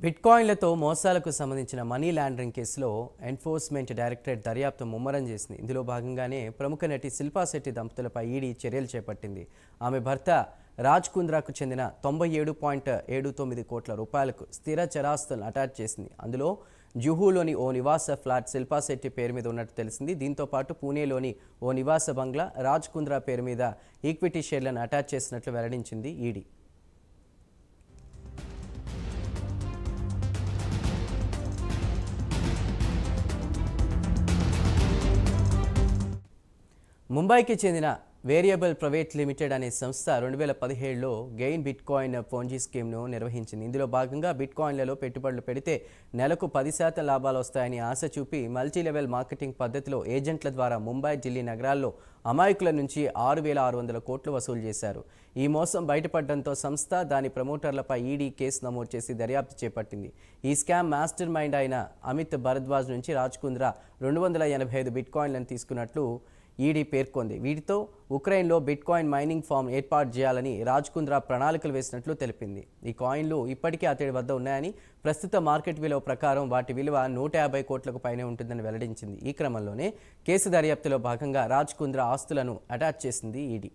బిట్కాయిన్లతో మోసాలకు సంబంధించిన money laundering కేసులో ఎన్ఫోర్స్మెంట్ డైరెక్టరేట్ దర్యాప్తు ముమ్మరం చేసింది. ఇందులో భాగంగానే ప్రముఖ నటి శిల్పా శెట్టి దంపతులపై ఈడీ చర్యలు చేపట్టింది. ఆమె భర్త రాజ్ కుంద్రాకు చెందిన 97.79 కోట్ల రూపాయలకు స్థిర చరాస్తులను అటాచ్ చేసింది. అందులో జుహూలోని ఓ నివాస ఫ్లాట్ శిల్పా శెట్టి పేరు మీద ఉన్నట్టు తెలిసింది. దీంతో పాటు పూణేలోని ఓ నివాస బంగ్లా రాజ్ కుంద్రా పేరు మీద ఈక్విటీ షేర్లను అటాచ్ చేసినట్లు వెల్లడించింది ఈడీ. ముంబైకి చెందిన వేరియబుల్ ప్రైవేట్ లిమిటెడ్ అనే సంస్థ 2017లో గెయిన్ బిట్కాయిన్ పోంజీ స్కీమ్ను నిర్వహించింది. ఇందులో భాగంగా బిట్కాయిన్లలో పెట్టుబడులు పెడితే నెలకు 10% లాభాలు వస్తాయని ఆశ చూపి మల్టీ లెవెల్ మార్కెటింగ్ పద్ధతిలో ఏజెంట్ల ద్వారా ముంబై, ఢిల్లీ నగరాల్లో అమాయకుల నుంచి 6,600 కోట్లు వసూలు చేశారు. ఈ మోసం బయటపడడంతో సంస్థ, దాని ప్రమోటర్లపై ఈడీ కేసు నమోదు చేసి దర్యాప్తు చేపట్టింది. ఈ స్కామ్ మాస్టర్ మైండ్ అయిన అమిత్ భరద్వాజ్ నుంచి రాజ్ కుంద్రా 285 బిట్కాయిన్లను తీసుకున్నట్లు ఈడీ పేర్కొంది. వీటితో ఉక్రెయిన్లో బిట్కాయిన్ మైనింగ్ ఫామ్ ఏర్పాటు చేయాలని రాజ్ కుంద్రా ప్రణాళికలు వేసినట్లు తెలిపింది. ఈ కాయిన్లు ఇప్పటికే అతడి వద్ద ఉన్నాయని, ప్రస్తుత మార్కెట్ విలువ ప్రకారం వాటి విలువ 150 కోట్లకు పైనే ఉంటుందని వెల్లడించింది. ఈ క్రమంలోనే కేసు దర్యాప్తులో భాగంగా రాజ్ కుంద్రా ఆస్తులను అటాచ్ చేసింది ఈడీ.